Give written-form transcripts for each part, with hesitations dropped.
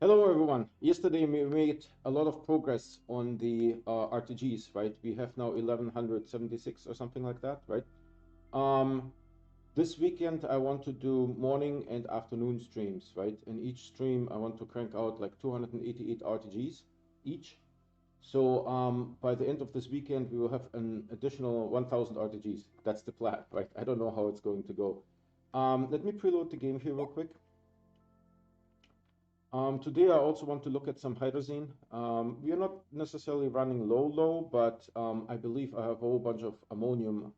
Hello everyone. Yesterday we made a lot of progress on the RTGs, right? We have now 1176 or something like that, right? Um, this weekend I want to do morning and afternoon streams, right? In each stream I want to crank out like 288 RTGs each. So by the end of this weekend we will have an additional 1000 RTGs. That's the plan, right? I don't know how it's going to go. Let me preload the game here real quick. Today I also want to look at some hydrazine. We are not necessarily running low, but I believe I have a whole bunch of ammonium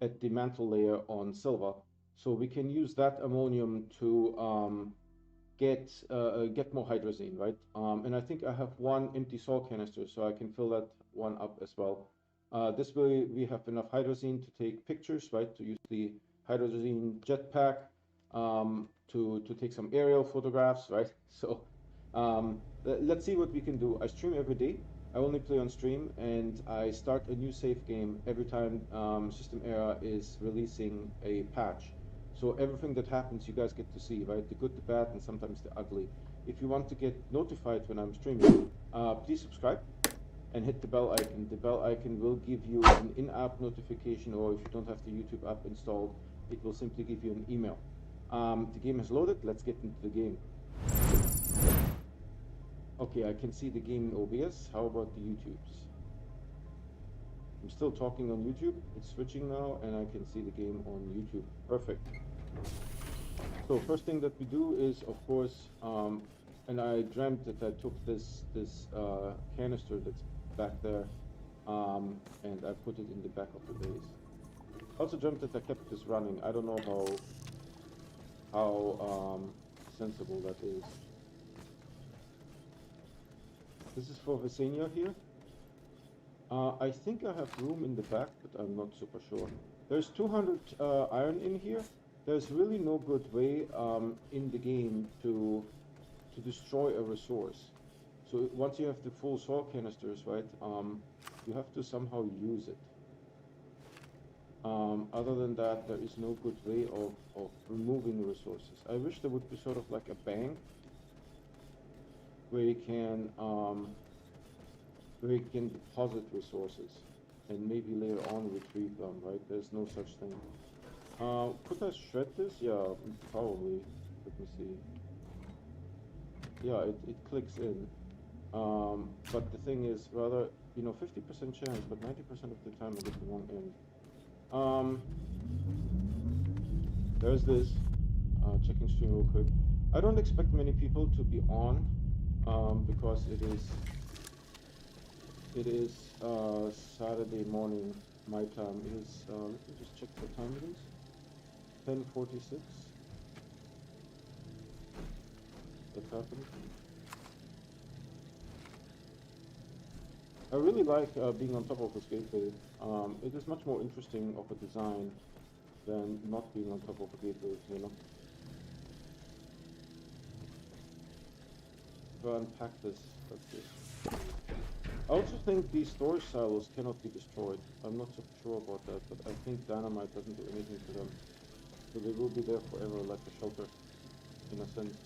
at the mantle layer on silver. So we can use that ammonium to get more hydrazine, right? And I think I have one empty salt canister, so I can fill that one up as well. This way we have enough hydrazine to take pictures, right? To use the hydrazine jetpack to take some aerial photographs, right? So let's see what we can do. I stream every day. I only play on stream, and I start a new save game every time System Era is releasing a patch. So everything that happens, you guys get to see, right? The good, the bad, and sometimes the ugly. If you want to get notified when I'm streaming, please subscribe and hit the bell icon. The bell icon will give you an in-app notification, or if you don't have the YouTube app installed, it will simply give you an email. The game has loaded. Let's get into the game. Okay, I can see the game in OBS. How about the YouTubes? I'm still talking on YouTube. It's switching now, and I can see the game on YouTube. Perfect. So first thing that we do is, of course, and I dreamt that I took this canister that's back there, and I put it in the back of the base. Also dreamt that I kept this running. I don't know how sensible that is. This is for Visenia here. I think I have room in the back, but I'm not super sure. There's 200 iron in here. There's really no good way in the game to destroy a resource. So once you have the full salt canisters, right, you have to somehow use it. Other than that, there is no good way of removing resources. I wish there would be sort of like a bank where you can deposit resources and maybe later on retrieve them, right? There's no such thing. Could I shred this? Yeah, probably. Let me see. Yeah, it clicks in. But the thing is, rather, 50% chance, but 90% of the time I get the wrong end. There's this. Checking stream real quick. I don't expect many people to be on, because it is Saturday morning, my time. It is, let me just check what time it is. 10:46. What's happening? I really like being on top of this gateway. It is much more interesting of a design than not being on top of a gateway, If I unpack this, that's this. I also think these storage silos cannot be destroyed. I'm not so sure about that, but I think dynamite doesn't do anything to them. So they will be there forever, like a shelter, in a sense.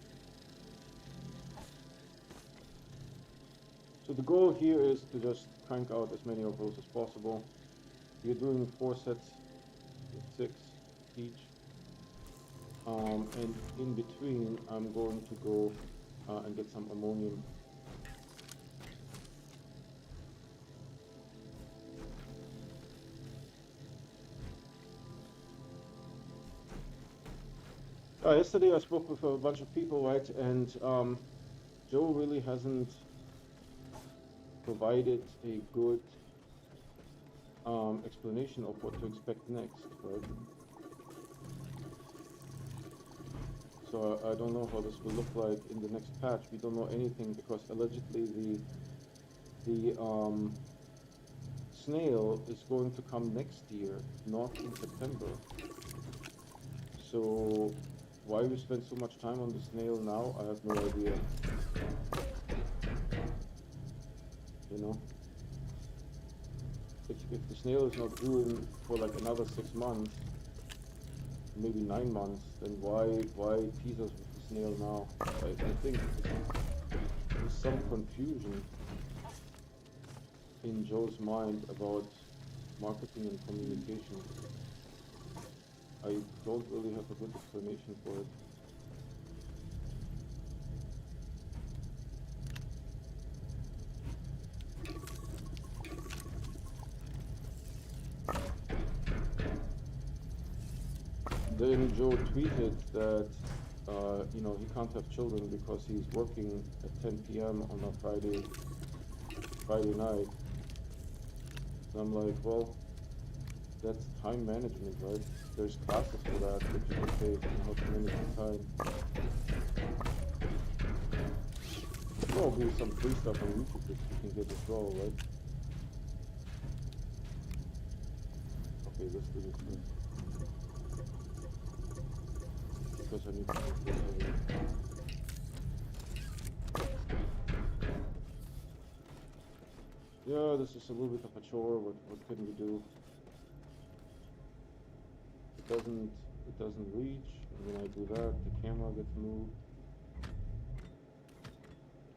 So the goal here is to just crank out as many of those as possible. We're doing 4 sets, 6 each. And in between, I'm going to go and get some ammonium. Yesterday I spoke with a bunch of people, right, and Joe really hasn't provided a good explanation of what to expect next, right? So I don't know how this will look like in the next patch. We don't know anything because allegedly the snail is going to come next year, not in September. So why we spend so much time on the snail now, I have no idea. If the snail is not due for like another 6 months, maybe 9 months, then why tease us with the snail now. I think there's some confusion in Joe's mind about marketing and communication. I don't really have a good explanation for it. Then Joe tweeted that you know, he can't have children because he's working at 10 p.m. on a Friday night. And I'm like, well, that's time management, right? There's classes for that you can take and how to manage your time. Probably some free stuff on YouTube that you can get as well, right? Okay, let's do this first. Because I need to make this over. Yeah, this is a little bit of a chore. What can we do? It doesn't reach, and when I do that, the camera gets moved.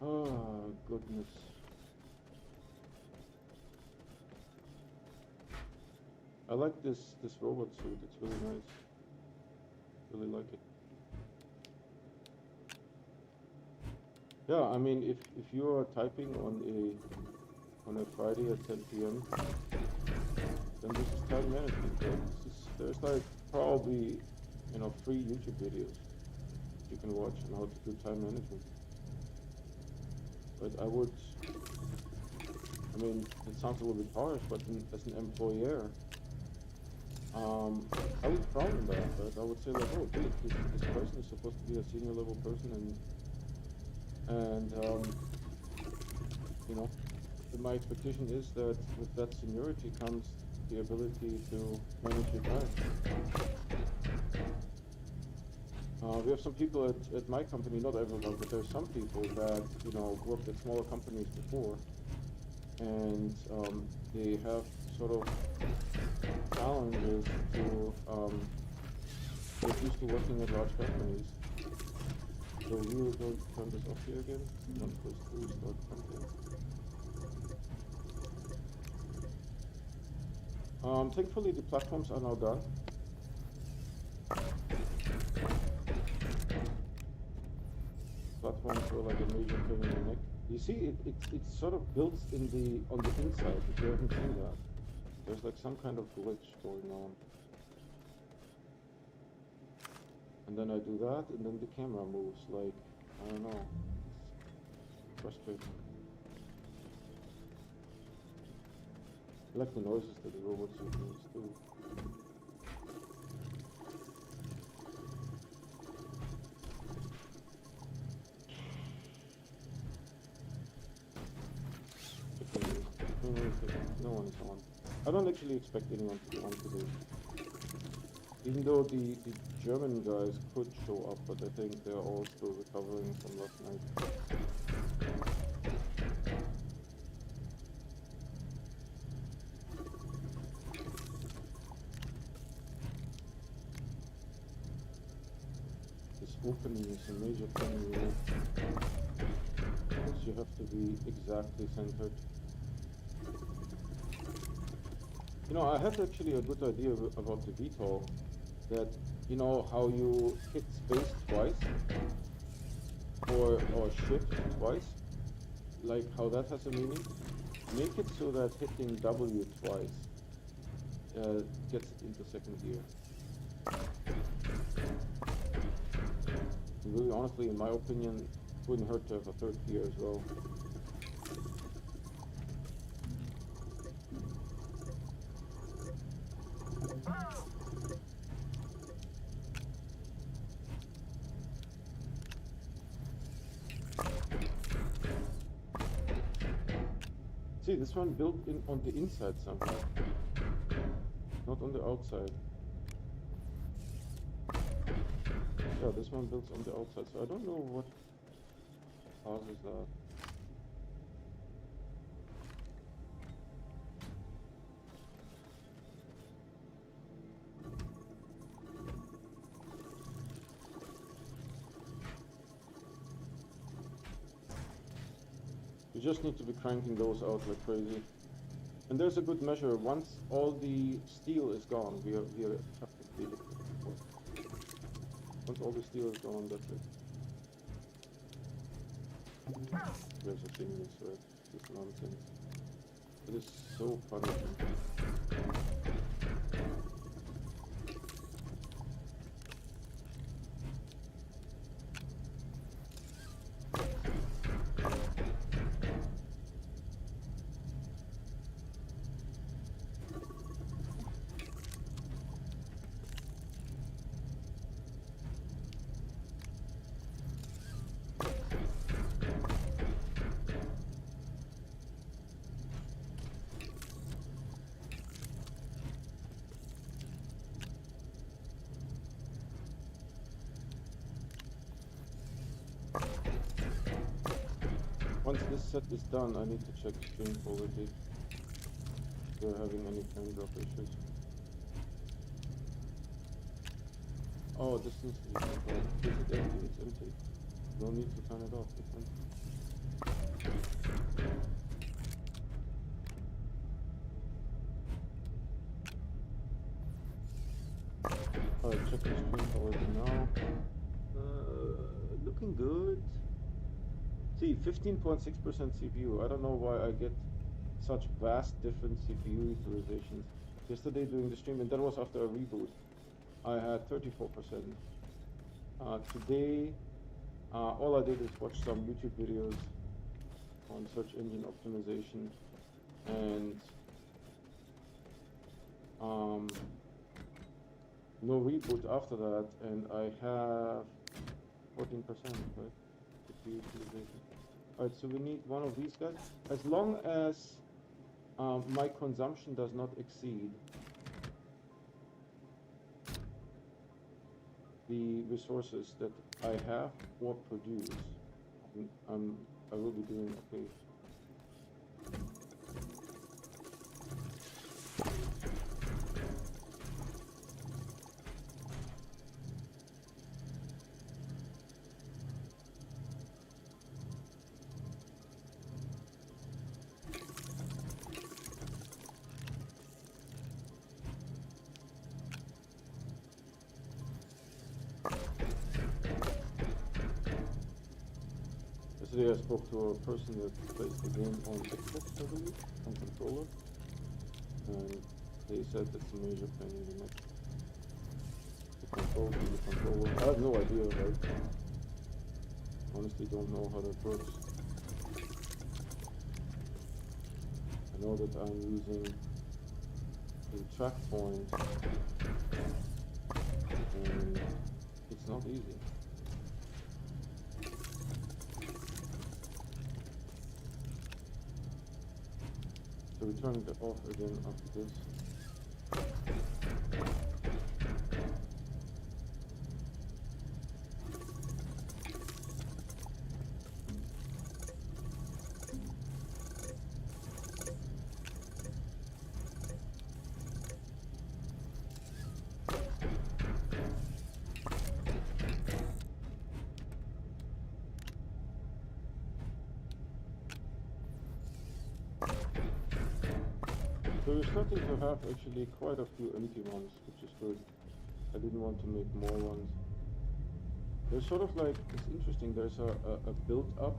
Oh goodness. I like this robot suit. It's really nice. Really like it. Yeah, I mean, if you are typing on a Friday at 10 p.m., then this is time management, right? There's like probably, you know, free YouTube videos you can watch on how to do time management. But I mean, it sounds a little bit harsh, but as an employer, I would frown on that, right? I would say like, oh, dude, this person is supposed to be a senior level person, and you know, my expectation is that with that seniority comes the ability to manage your time. We have some people at my company, not everyone, but there's some people that, you know, worked at smaller companies before, and they have sort of challenges to get used to working at large companies. So we are going to turn this off here again. Don't push through, start content. Thankfully the platforms are now done. Platforms were like a major pain in the neck. You see, it sort of builds on the inside. If you haven't seen that, there's like some kind of glitch going on. And then I do that, and then the camera moves. Like, I don't know. It's frustrating. I like the noises that the robots makes too. No one is on. I don't actually expect anyone to be on today. Even though the German guys could show up, but I think they're all still recovering from last night. This opening is a major thing, you know, because you have to be exactly centered. You know, I had actually a good idea about the VTOL, that, you know, how you hit space twice, or shift twice, like how that has a meaning. Make it so that hitting W twice gets it into second gear. And really, honestly, in my opinion, it wouldn't hurt to have a third gear as well. See, this one built in on the inside somehow, not on the outside. Yeah, this one builds on the outside, so I don't know what causes that. You just need to be cranking those out like crazy. And there's a good measure. Once all the steel is gone, we are once all the steel is gone, that's it. There's a thing this right? This nonsense. It is so punishing. Once this set is done, I need to check stream quality. If we're having any frame drop issues. Oh, this needs to be turned off. Is it empty? It's empty. No need to turn it off. It's empty. Alright, checking stream quality now. Looking good. See, 15.6% CPU. I don't know why I get such vast different CPU utilizations. Yesterday during the stream, and that was after a reboot, I had 34%. Today, all I did is watch some YouTube videos on search engine optimization, and no reboot after that, and I have 14%, right? CPU utilization. Alright, so we need one of these guys. As long as my consumption does not exceed the resources that I have or produce, I will be doing okay. Yesterday I spoke to a person that plays the game on Xbox, I believe, on controller, and they said it's a major pain in the neck. The control from the controller. I have no idea, right? Honestly, don't know how that works. I know that I'm using the track point, and it's not easy. So we're turning that off again after this. So we're starting to have actually quite a few empty ones, which is good. I didn't want to make more ones. There's sort of like, it's interesting, there's a built-up.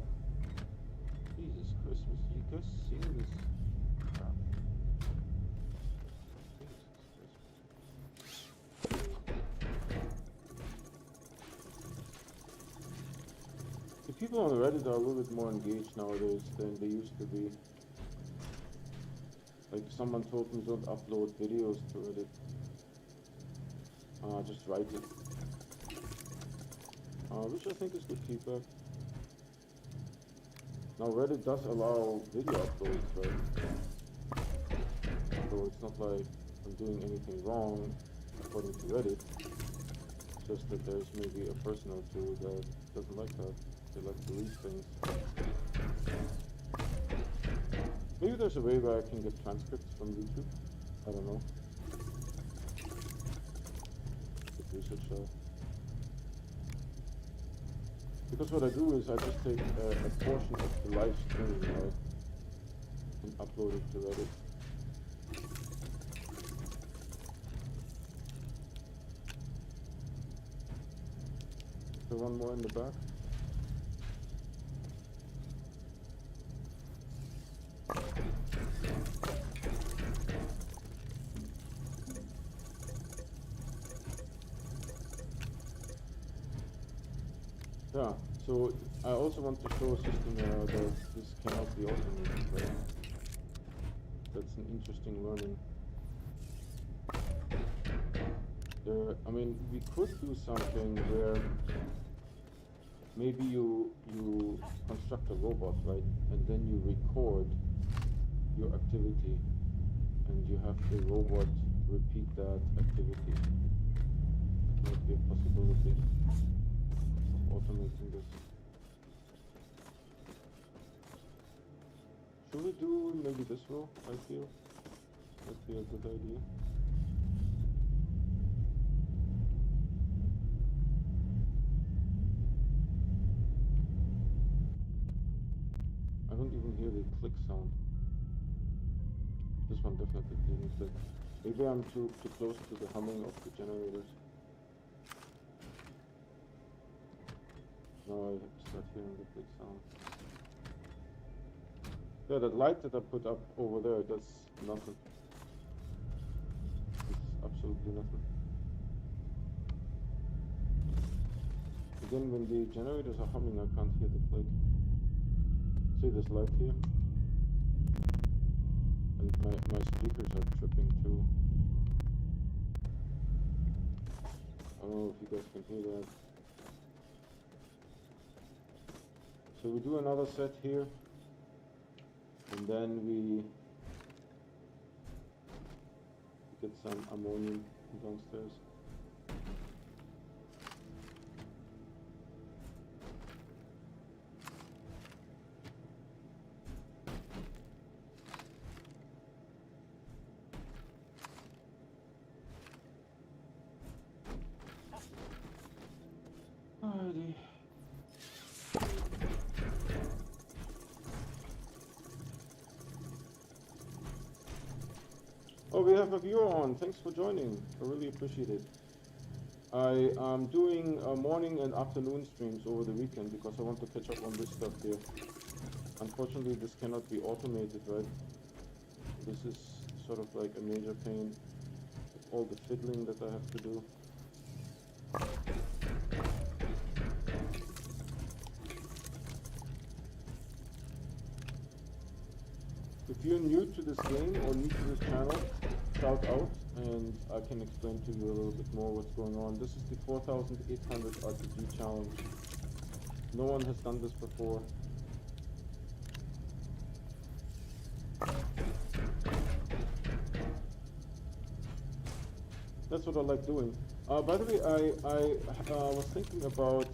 Jesus Christmas, you guys seeing this crap? Jesus Christmas. The people on Reddit are a little bit more engaged nowadays than they used to be. Like someone told me, don't upload videos to Reddit. Just write it. Which I think is good feedback. Now Reddit does allow video uploads, right? So it's not like I'm doing anything wrong according to Reddit. It's just that there's maybe a person or two that doesn't like that. They like to read things. Maybe there's a way where I can get transcripts from YouTube. I don't know. Could research that. Because what I do is I just take a portion of the live stream, right, and upload it to Reddit. So one more in the back. Yeah, so I also want to show a system where this cannot be automated, right? That's an interesting learning. I mean, we could do something where maybe you construct a robot, right? And then you record your activity and you have the robot repeat that activity. That might be a possibility of automating this. Should we do maybe this row, I feel? That'd be a good idea. I don't even hear the click sound. This one definitely didn't click. Maybe I'm too close to the humming of the generators. Now I start hearing the click sound. Yeah, that light that I put up over there, that's nothing. It's absolutely nothing. Again, when the generators are humming, I can't hear the click. See this light here? And my speakers are tripping too. I don't know if you guys can hear that. So we do another set here. And then we get some ammonium downstairs. Alrighty. Oh, we have a viewer on. Thanks for joining. I really appreciate it. I am doing morning and afternoon streams over the weekend because I want to catch up on this stuff here. Unfortunately, this cannot be automated, right? This is sort of like a major pain. All the fiddling that I have to do. If you're new to this game or new to this channel, shout out and I can explain to you a little bit more what's going on. This is the 4800 RTG challenge. No one has done this before. That's what I like doing. By the way, I was thinking about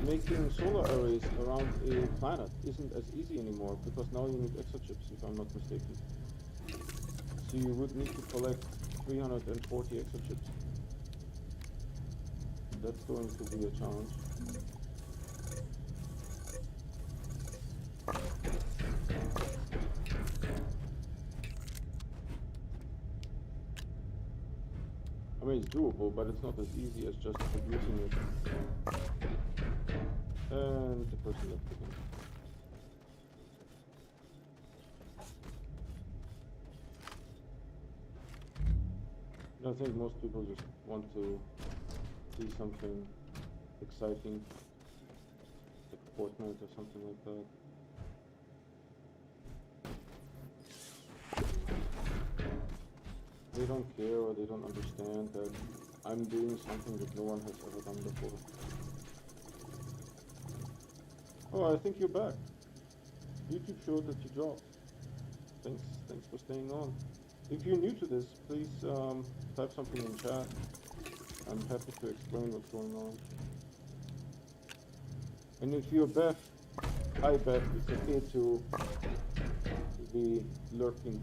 making solar arrays around a planet isn't as easy anymore because now you need exochips, if I'm not mistaken. So you would need to collect 340 exochips. That's going to be a challenge. I mean, it's doable, but it's not as easy as just producing it. And the person left again. I think most people just want to see something exciting, like Fortnite or something like that. They don't care or they don't understand that I'm doing something that no one has ever done before. Oh, I think you're back. YouTube showed that you dropped. Thanks for staying on. If you're new to this, please type something in chat. I'm happy to explain what's going on. And if you're Beth, hi Beth, it's okay to be lurking.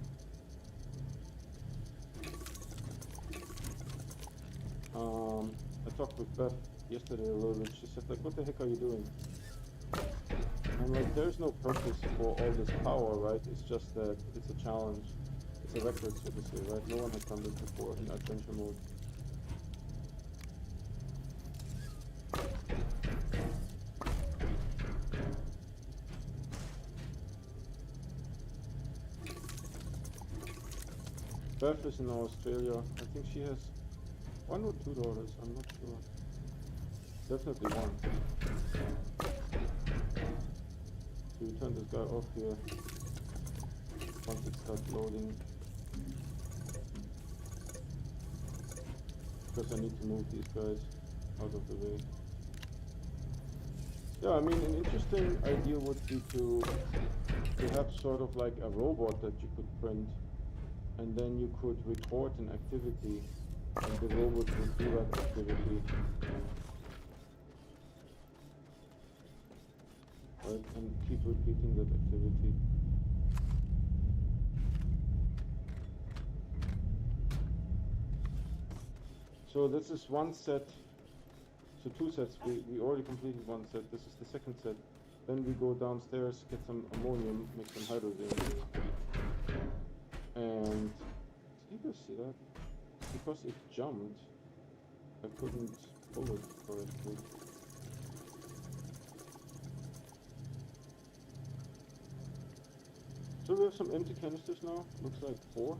talked with Beth yesterday a little bit. She said, like, what the heck are you doing? I'm like, there's no purpose for all this power, right? It's just that it's a challenge. It's a record, so to say, right? No one has done this before in adventure mode. Beth is in Australia. I think she has 1 or 2 daughters, I'm not sure. Definitely 1. So we turn this guy off here once it starts loading. Because I need to move these guys out of the way. Yeah, I mean, an interesting idea would be to have sort of like a robot that you could print, and then you could record an activity, and the robot would do that activity. Right, and keep repeating that activity. So this is 1 set, so 2 sets, we already completed 1 set, this is the 2nd set. Then we go downstairs, get some ammonium, make some hydrazine. And, did you guys see that? Because it jumped, I couldn't pull it correctly. So we have some empty canisters now, looks like 4,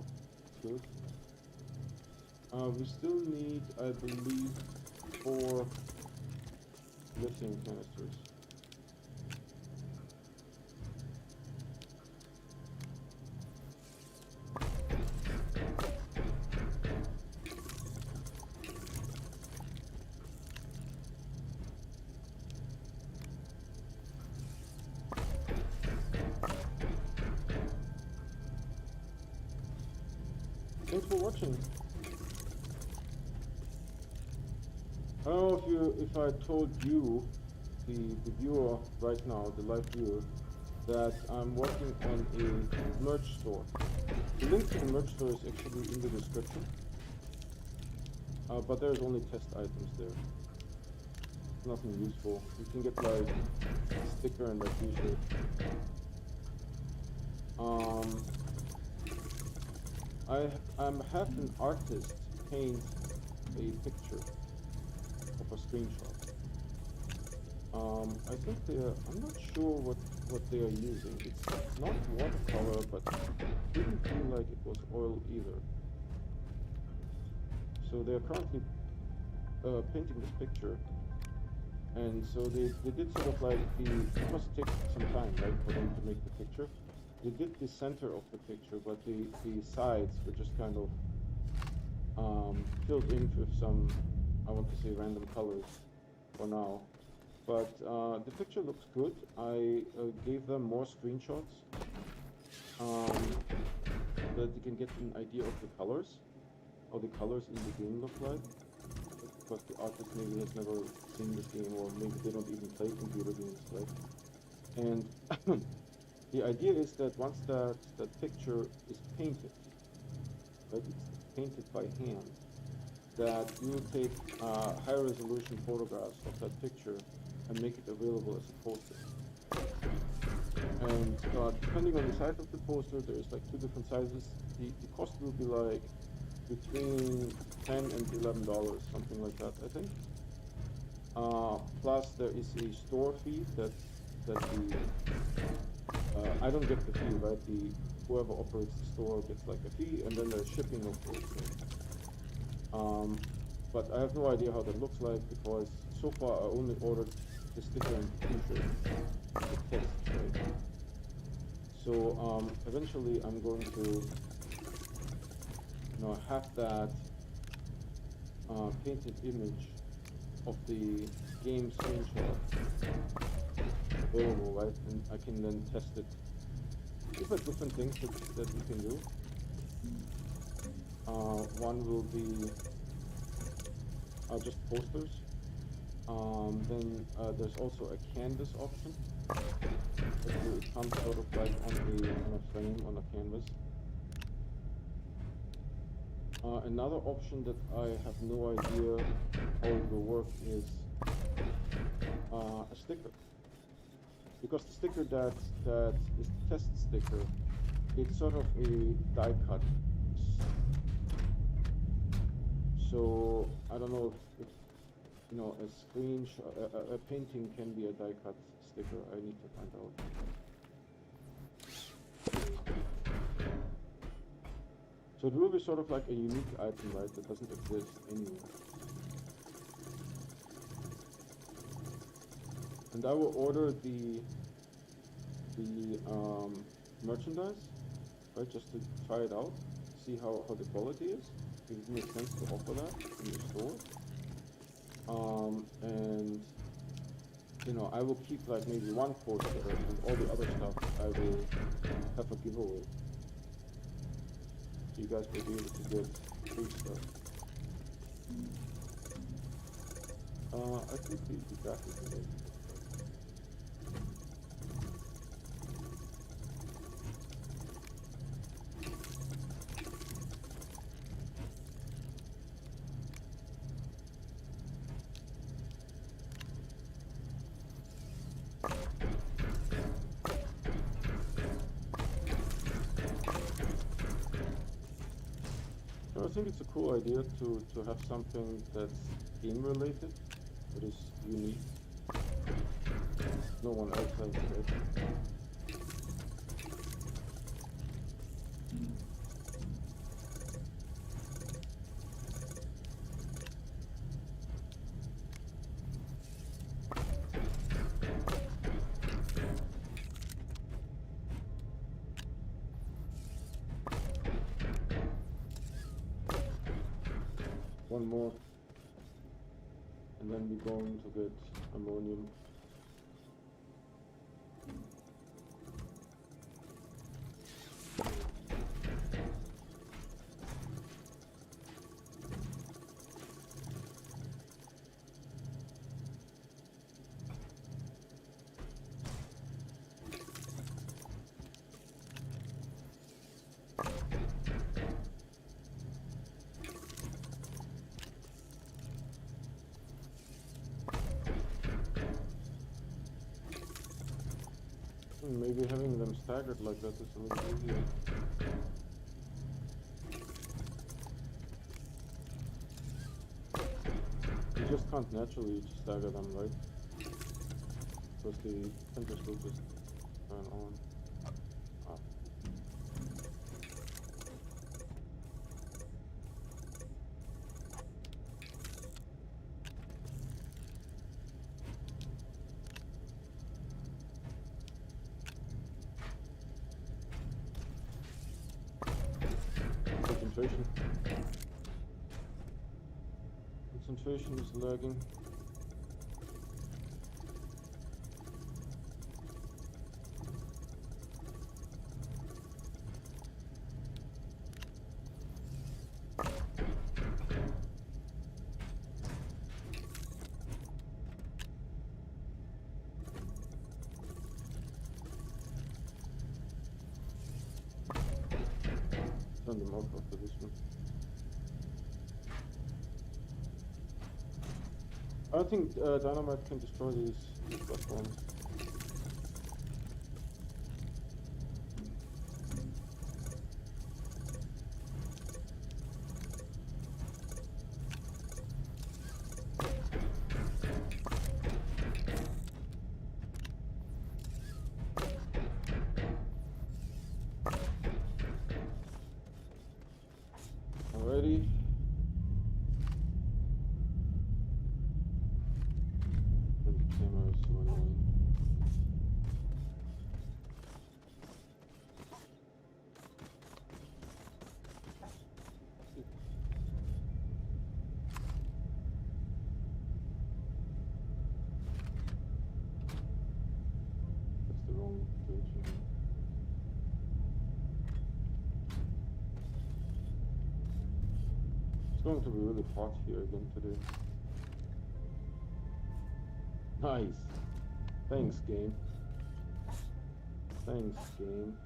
good. We still need, I believe, 4 lithium canisters. Thanks for watching. I don't know if I told you, the viewer right now, the live viewer, that I'm working on a merch store. The link to the merch store is actually in the description, but there's only test items there. Nothing useful. You can get like a sticker and a t-shirt. I'm have an artist paint a picture of a screenshot. I think I'm not sure what they are using. It's not watercolor, but it didn't feel like it was oil either. So they're currently painting this picture, and so they did sort of like it must take some time, right, for them to make the picture. They did the center of the picture, but the sides were just kind of filled in with some, I want to say, random colors for now. But the picture looks good. I gave them more screenshots that you can get an idea of the colors, how the colors in the game look like. Because the artist maybe has never seen this game, or maybe they don't even play computer games, right? And the idea is that once that picture is painted, right, it's painted by hand, that you will take high resolution photographs of that picture and make it available as a poster. And depending on the size of the poster, there's like 2 different sizes. The cost will be like between $10 and $11, something like that, I think. Plus there is a store fee that I don't get the fee, right? Whoever operates the store gets like a fee, and then there's shipping of course. But I have no idea how that looks like, because so far I only ordered the sticker and t-shirt to test, right? So eventually I'm going to have that painted image of the game screenshot available, right? And I can then test it. These are different things that we can do. One will be just posters. Then there's also a canvas option. It comes sort of like on a frame, on a canvas. Another option that I have no idea how it will work is a sticker. Because the sticker that is the test sticker, it's sort of a die cut. So I don't know if you know, a painting can be a die cut sticker. I need to find out. So it will be sort of like a unique item, right, that doesn't exist anywhere. And I will order the merchandise, right, just to try it out, see how the quality is, if it makes sense to offer that in the store. And you know, I will keep like maybe one poster, and all the other stuff I will have a giveaway. So you guys will be able to get free stuff. I think the graphics is I think it's a cool idea to have something that's game related, that is unique. No one else has it. One more, and then we're going to get ammonium. Maybe having them staggered like that is a little easier. You just can't naturally stagger them, right? Because the printers will just turn on. Concentration is lagging. Turn them off after this one. I think dynamite can destroy these platforms. Alrighty. It's going to be really hot here again today. Nice. Thanks, game. Thanks, game.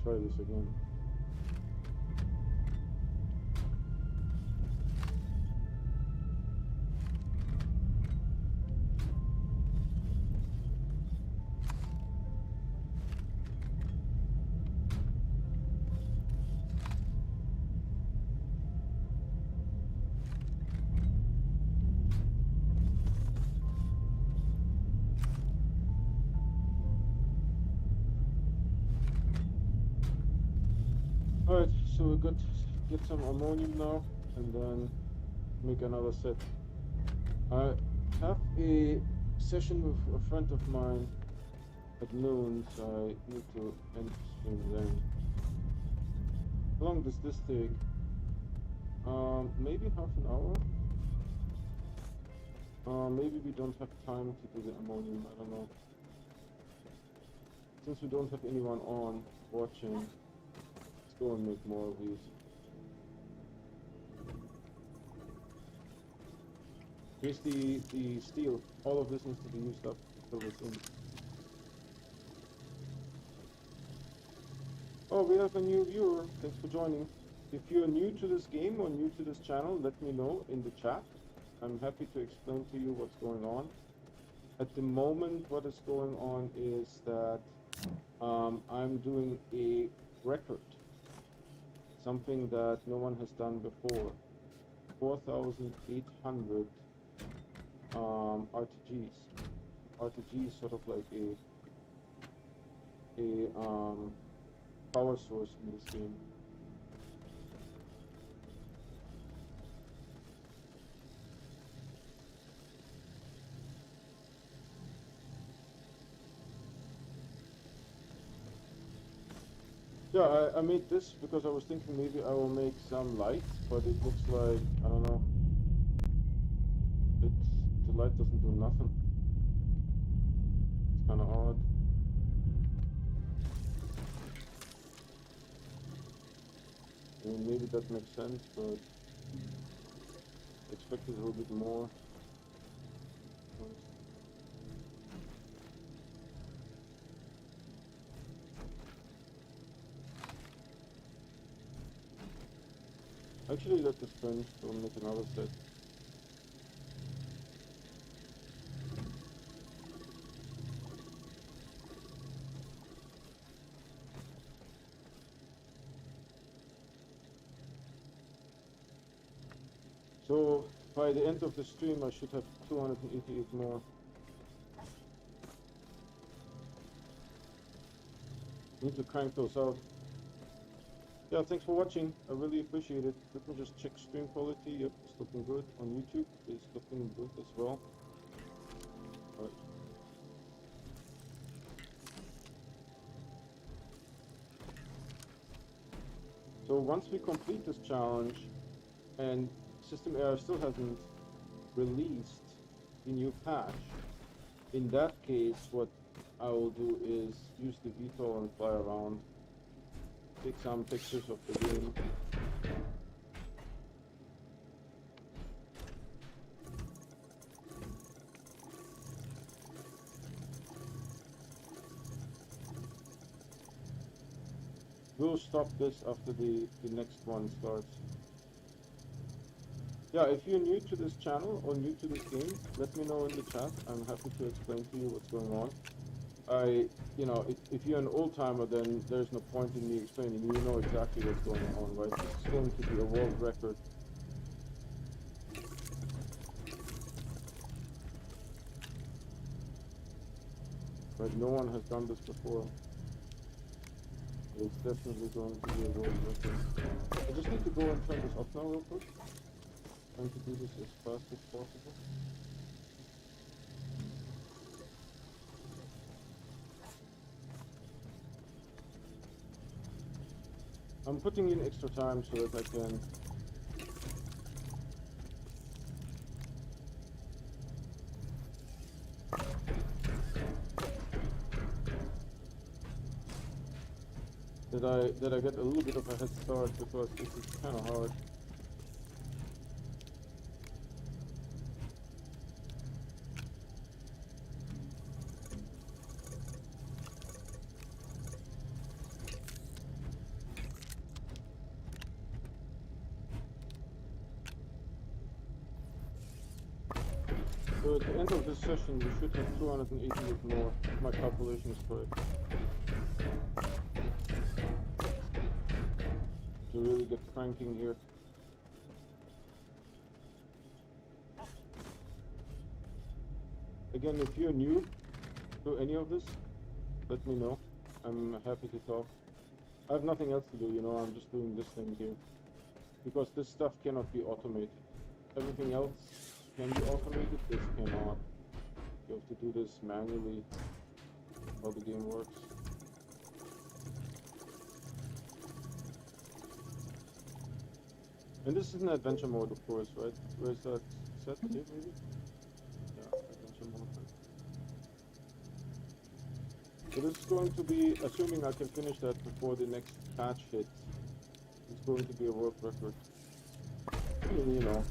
try this again. Alright, so we got get some ammonium now and then make another set. I have a session with a friend of mine at noon, so I need to end stream then. How long does this take? Maybe half an hour? Maybe we don't have time to do the ammonium, I don't know. Since we don't have anyone on watching, let's go and make more of these. Here's the steel. All of this needs to be used up to fill this in. Oh, we have a new viewer. Thanks for joining. If you're new to this game or new to this channel, let me know in the chat. I'm happy to explain to you what's going on. At the moment, what is going on is that I'm doing a record. Something that no one has done before. 4,800 RTGs. RTG is sort of like a power source in this game. Yeah, I made this because I was thinking maybe I will make some light, but it looks like, I don't know, the light doesn't do nothing. It's kind of odd. I mean, maybe that makes sense, but I expected a little bit more. Actually, let this finish, we'll make another set. So, by the end of the stream, I should have 288 more. Need to crank those out. Yeah, thanks for watching. I really appreciate it. Let me just check stream quality. Yep, it's looking good. On YouTube, it's looking good as well. All right. So once we complete this challenge, and System Error still hasn't released the new patch, in that case, what I will do is use the VTOL and fly around, take some pictures of the game. We'll stop this after the next one starts. Yeah, if you're new to this channel or new to this game, let me know in the chat. I'm happy to explain to you what's going on. You know, if you're an old timer, then there's no point in me explaining. You know exactly what's going on, right? This is going to be a world record. Right, no one has done this before. It's definitely going to be a world record. I just need to go and turn this off now real quick. Trying to do this as fast as possible. I'm putting in extra time so that I can that I get a little bit of a head start because this is kind of hard. So at the end of this session, we should have 288 more, if my calculation is correct, to really get cranking here. Again, if you're new to any of this, let me know. I'm happy to talk. I have nothing else to do, you know, I'm just doing this thing here. Because this stuff cannot be automated. Everything else can be automated, this cannot. You have to do this manually, how the game works. And this is an adventure mode, of course, right? Where is that set here, maybe? Yeah, adventure mode. So this is going to be, assuming I can finish that before the next patch hits, it's going to be a world record. I mean, you know,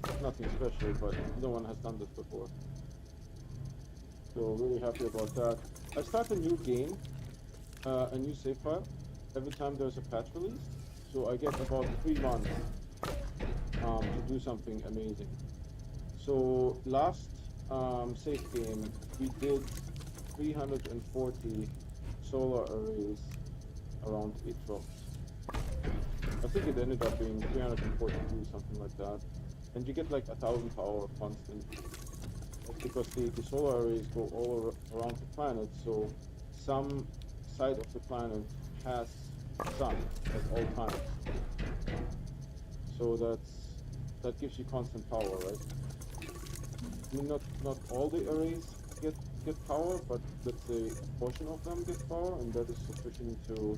it's nothing special, but no one has done this before. So really happy about that. I start a new game, a new save file, every time there's a patch release. So I get about 3 months to do something amazing. So last save game, we did 340 solar arrays around 8 drops. I think it ended up being 342, something like that. And you get like 1,000 power constant. That's because the solar arrays go all around the planet, so some side of the planet has sun at all times. So that gives you constant power, right? I mean, not all the arrays get power, but let's say a portion of them get power, and that is sufficient to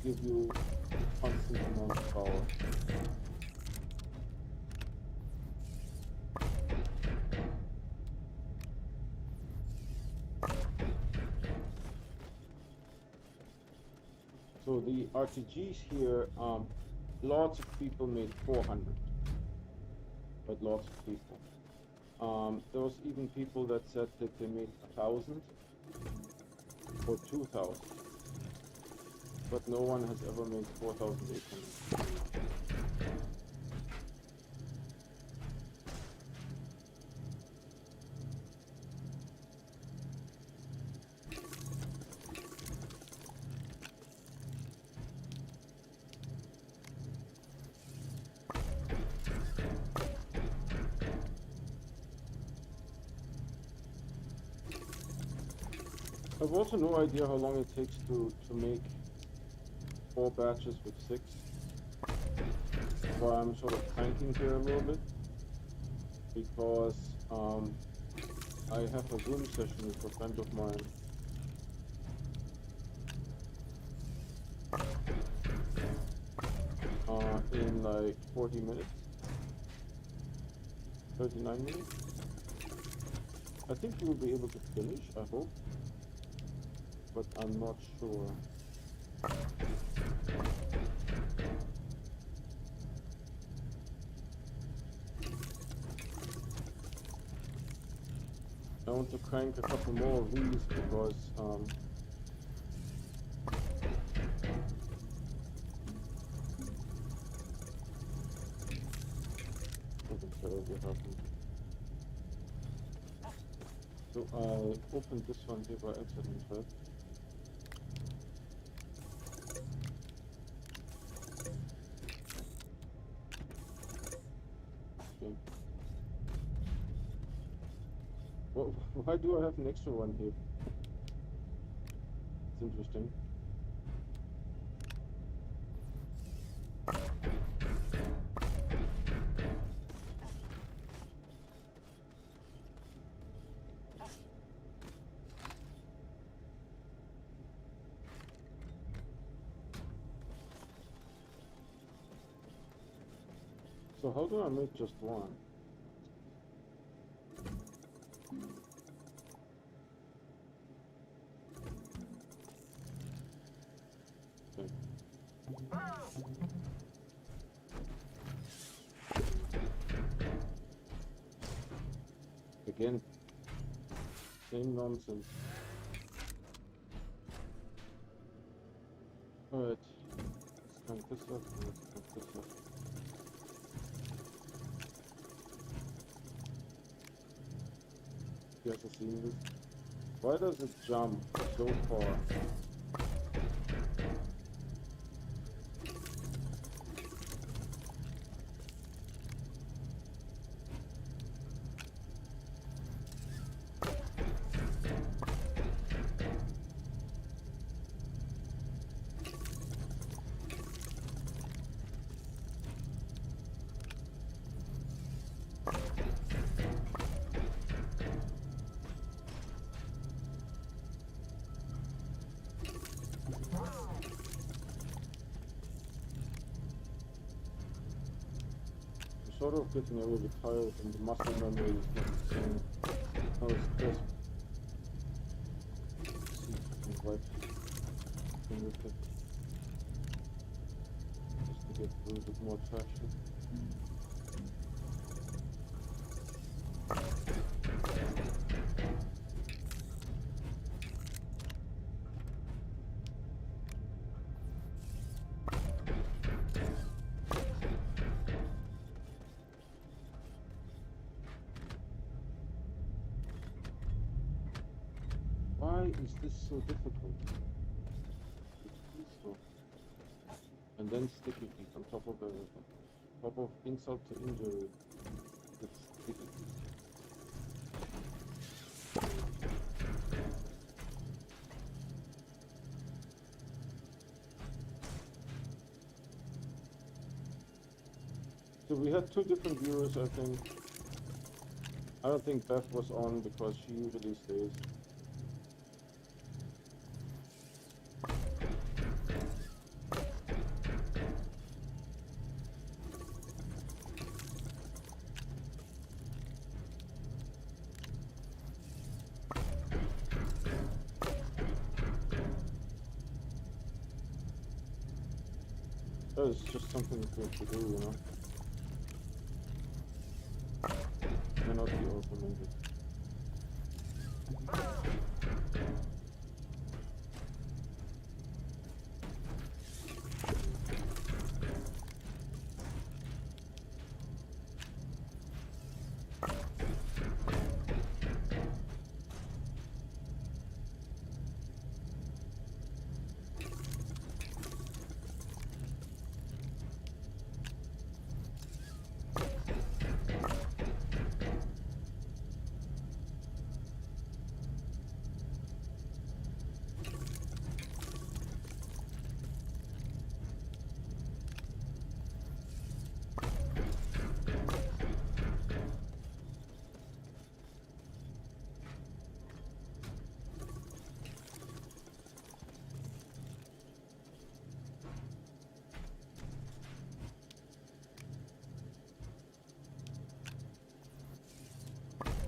give you constant amount of power. So the RTGs here, lots of people made 400, but lots of people. There was even people that said that they made 1,000 or 2,000, but no one has ever made 4,800. I've also no idea how long it takes to make 4 batches with 6. So I'm sort of cranking here a little bit because I have a Zoom session with a friend of mine. In like 40 minutes, 39 minutes. I think we will be able to finish, I hope, but I'm not sure. I want to crank a couple more of these because something terrible happened. So I opened this one here by accident, right? Okay. Well, why do I have an extra one here? It's interesting. So how do I make just one? Okay. Again, same nonsense. Alright, let's crank this up and let's crank this up. you guys have seen this. Why does it jump so far? Sort of getting a little bit tired and the muscle memory is not the same. Now it's crisp. Let's see if I can wipe fingertip just to get a little bit more traction. Why is this so difficult? So. And then sticky feet on top of everything. Top of insult to injury. It's sticky feet. So we had two different viewers, I think. I don't think Beth was on because she usually stays. It's just something good to do, you know. Cannot be automated.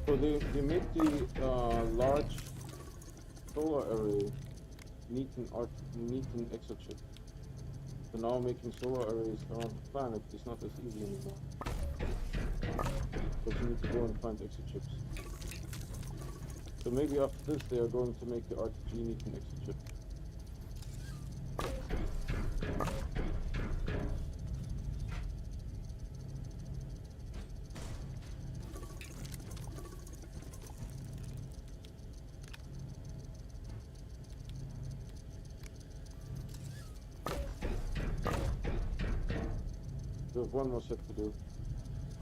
So they made the large solar array need an exochip. So now making solar arrays around the planet is not as easy anymore. But you need to go and find exochips. So maybe after this they are going to make the RTG need an exochip. We have one more set to do.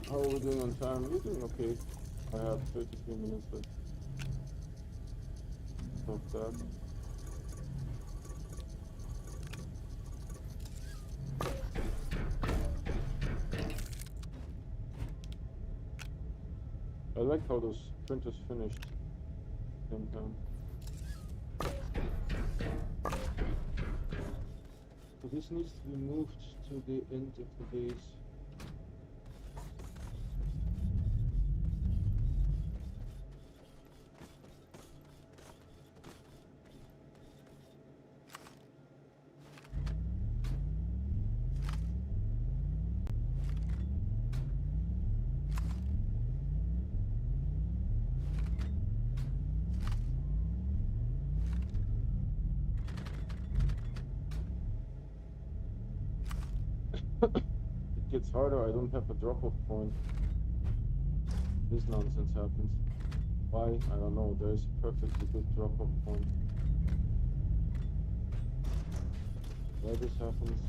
How are we doing on time? We're doing okay. I have 33 minutes left. Not bad. I like how those printers finished. Same time. So this needs to be moved to the end of the base. It gets harder, I don't have a drop-off point. This nonsense happens. Why? I don't know. There's a perfectly good drop-off point. Why this happens?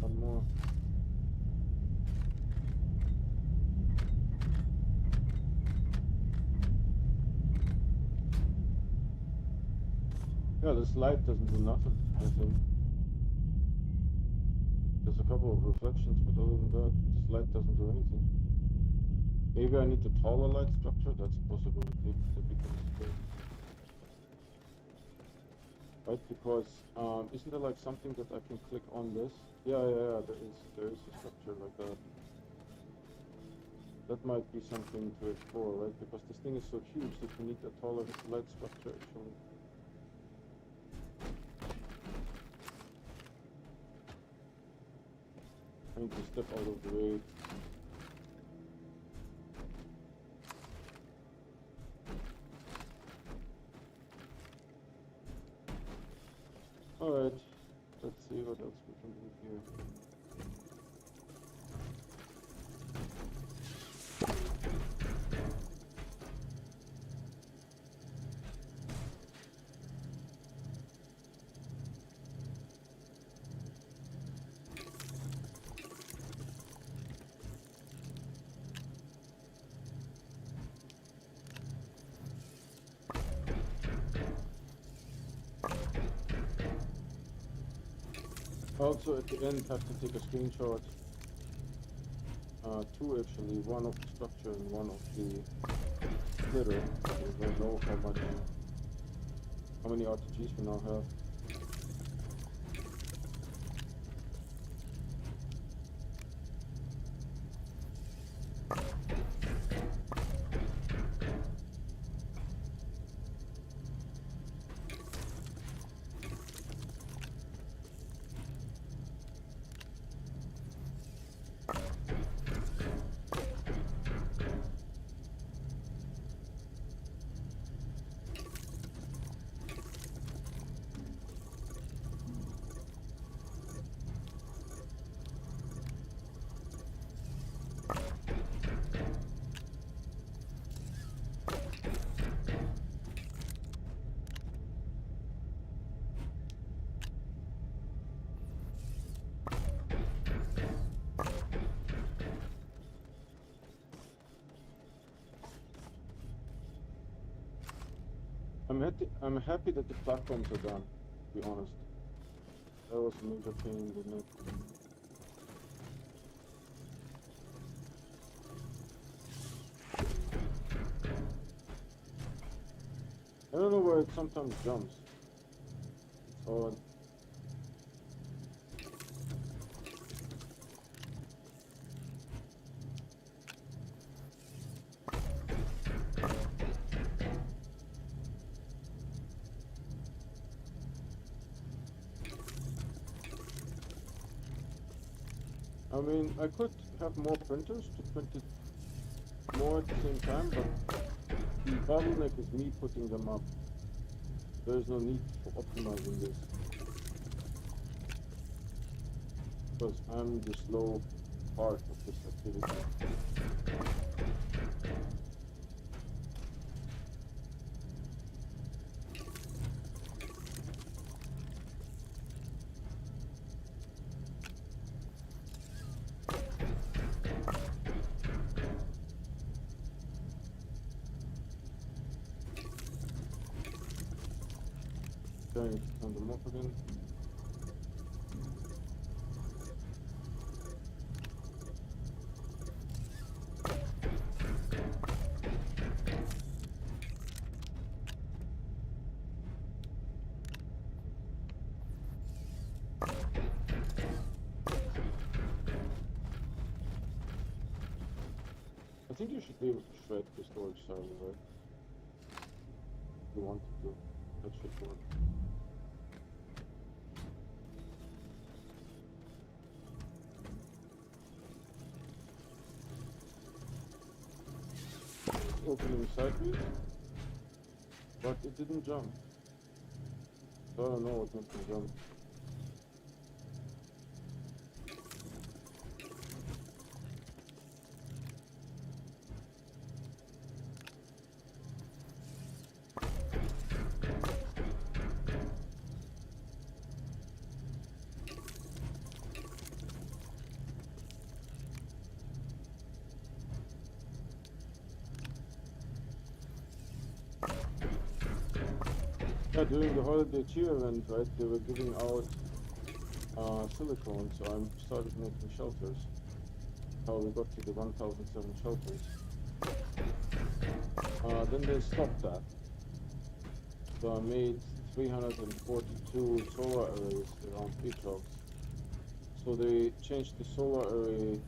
One more. Yeah, this light doesn't do nothing, I think. There's a couple of reflections, but other than that, this light doesn't do anything. Maybe I need a taller light structure, that's a possibility. That becomes clear. Right, because isn't there like something that I can click on this? Yeah, there is a structure like that. That might be something to explore, right? Because this thing is so huge that you need a taller light structure actually. I need to step out of the way. Alright, let's see what else we can do here. Also at the end have to take a screenshot. Two actually, one of the structure and one of the splitter. We don't know how many RTGs we now have. I'm happy that the platforms are done, to be honest. That was a major pain in the neck. I don't know where it sometimes jumps. It's odd. I mean, I could have more printers to print it more at the same time, but the bottleneck is me putting them up. There is no need for optimizing this. Because I'm the slow part of this activity. Trying to turn them off again. I think you should be able to shred the storage server, right? If you wanted to. That should work. Opening sideways, but it didn't jump. So I don't know what makes it jump. Yeah, during the holiday cheer event, right, they were giving out silicone, so I started making shelters. How we got to the 1007 shelters. Then they stopped that. So I made 342 solar arrays around Petrox. So they changed the solar array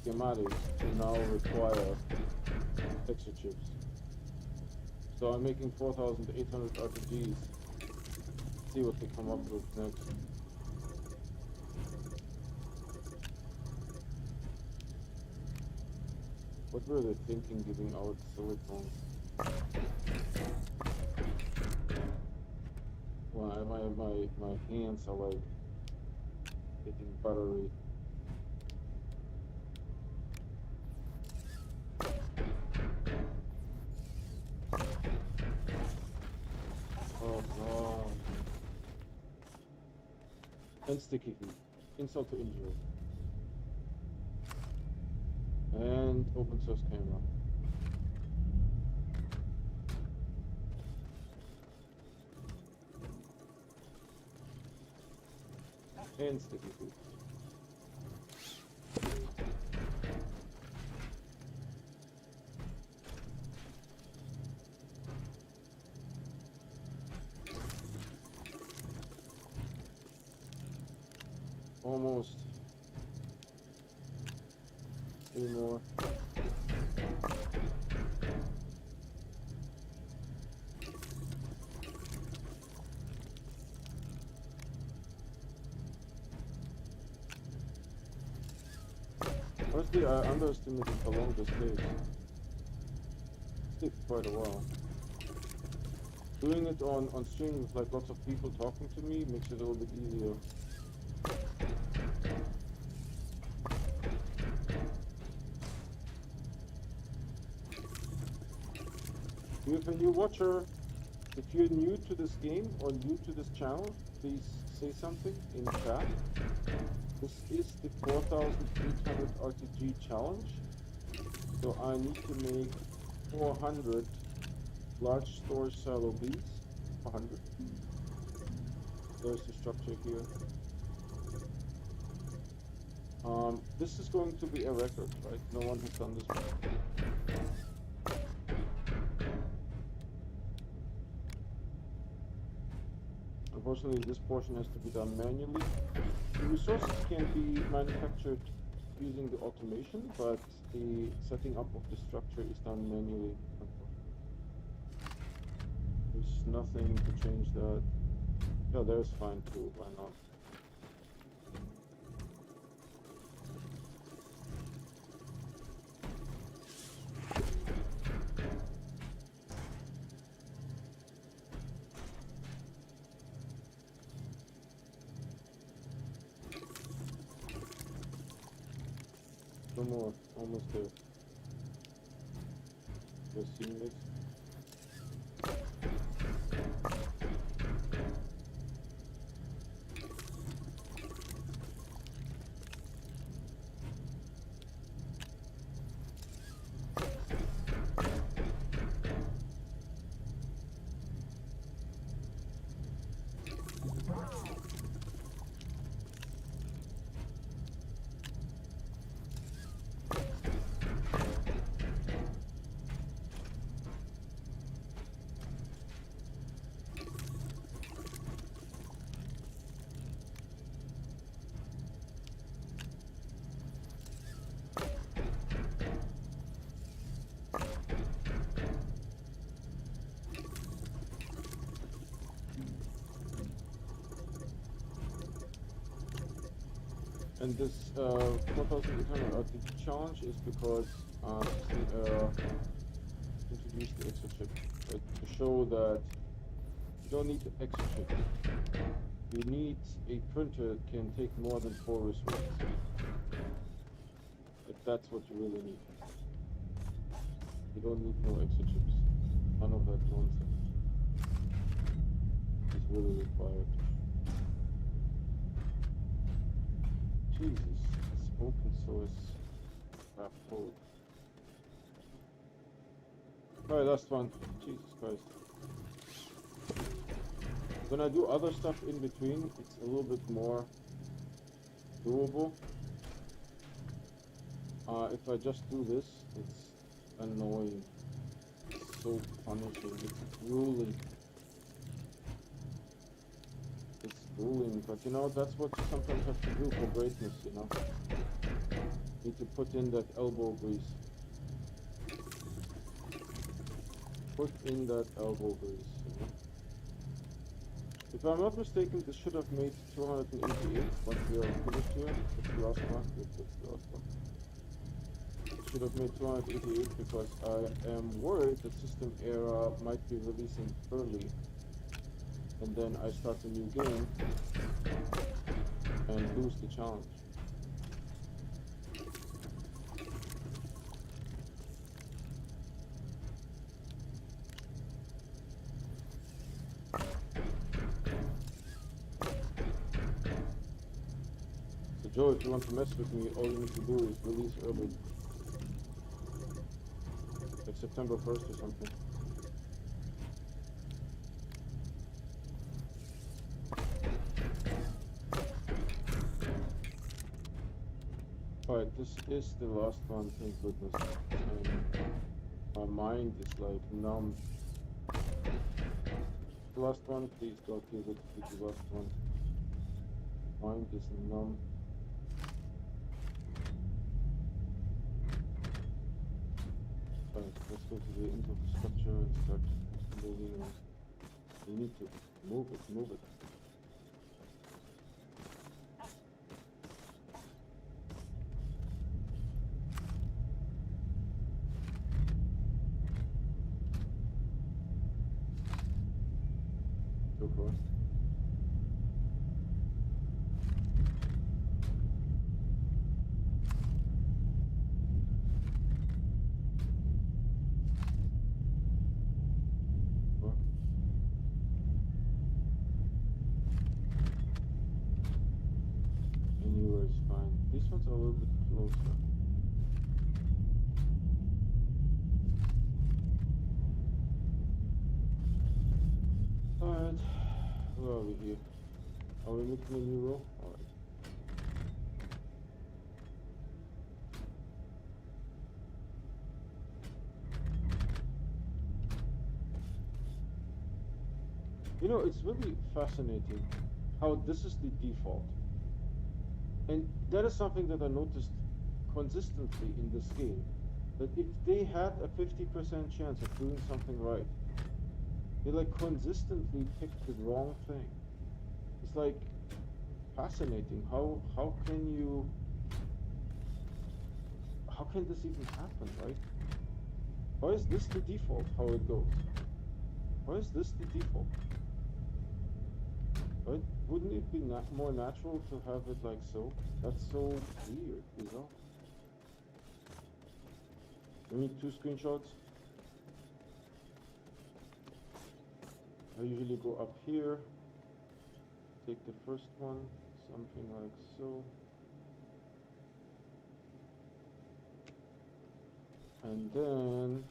schematics to now require texture chips. So I'm making 4,800 RTGs. See what they come up with next. What were they thinking giving out silicone? Well, my hands are like getting buttery. Oh god. And sticky feet. Insult to injury. And open source camera. And sticky feet. Almost. 3 more. Honestly, I underestimated how long this takes. It takes quite a while. Doing it on stream with like lots of people talking to me makes it a little bit easier. If you're a new watcher, if you're new to this game or new to this channel, please say something in chat. This is the 4,800 RTG challenge. So I need to make 400 large storage silo beads. 400. There's the structure here. This is going to be a record, right? No one has done this before. Unfortunately, this portion has to be done manually. The resources can be manufactured using the automation, but the setting up of the structure is done manually. There's nothing to change that. Yeah, there's fine too, why not? No more, almost there. Just seeing this. And this 4800 RTG challenge is because Astroneer introduced the extra chip, right? To show that you don't need the extra chip. You need a printer that can take more than 4 resources. If that's what you really need. You don't need no extra chips. None of that nonsense is really required. Jesus, this open source crap code. Alright, last one. Jesus Christ. When I do other stuff in between, it's a little bit more doable. If I just do this, it's annoying. It's so punishing. It's grueling. It's grueling, but you know, that's what you sometimes have to do for greatness, you know? You need to put in that elbow grease. Put in that elbow grease, you know? If I'm not mistaken, this should have made 288 once we are finished here. That's the last one. That's the last one. It should have made 288 because I am worried that System Era might be releasing early. And then I start a new game and lose the challenge. So Joe, if you want to mess with me, all you need to do is release early. Like September 1st or something. Alright, this is the last one, thank goodness. My mind is like numb. The last one, please God give it to the last one. Mind is numb. Alright, let's go to the infrastructure and start moving on. You need to move it, move it. So far. Anywhere is fine. These ones are a little bit closer. Alright, where are we here? Are we making a new row? Alright. You know, it's really fascinating how this is the default. And that is something that I noticed consistently in this game. That if they had a 50% chance of doing something right, they like consistently picked the wrong thing. It's like fascinating. How can this even happen, right? Why is this the default, how it goes? Why is this the default? Right? Wouldn't it be more natural to have it like so? That's so weird, you know? We need 2 screenshots. I usually go up here, take the first one, something like so. And then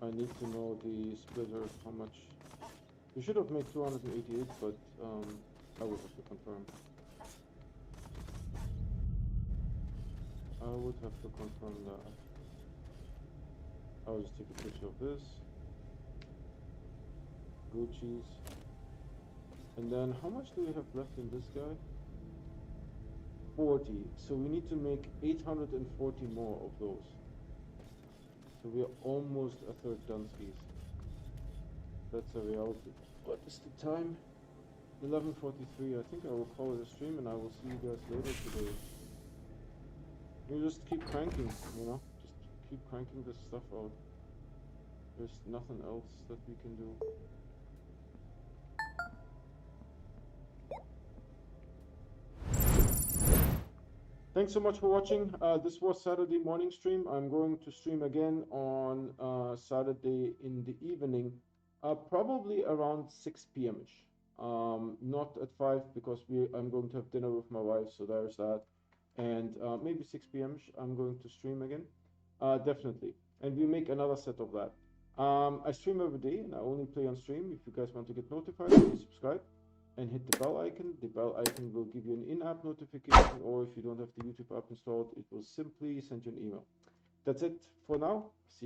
I need to know the splitter, how much. You should have made 288, but I would have to confirm. I would have to confirm that. I'll just take a picture of this. Gucci's. And then how much do we have left in this guy? 40. So we need to make 840 more of those. So we are almost a third done skis. That's a reality. What is the time? 11:43. I think I will call it a stream, and I will see you guys later today. You just keep cranking, you know, just keep cranking this stuff out. There's nothing else that we can do. Thanks so much for watching. This was Saturday morning stream. I'm going to stream again on Saturday in the evening, probably around 6 p.m.ish. Not at 5 because I'm going to have dinner with my wife, so there's that. And maybe 6 p.m.ish I'm going to stream again. Definitely. And we make another set of that. I stream every day and I only play on stream. If you guys want to get notified, please subscribe and hit the bell icon. The bell icon will give you an in-app notification, or if you don't have the YouTube app installed, it will simply send you an email. That's it for now. See you.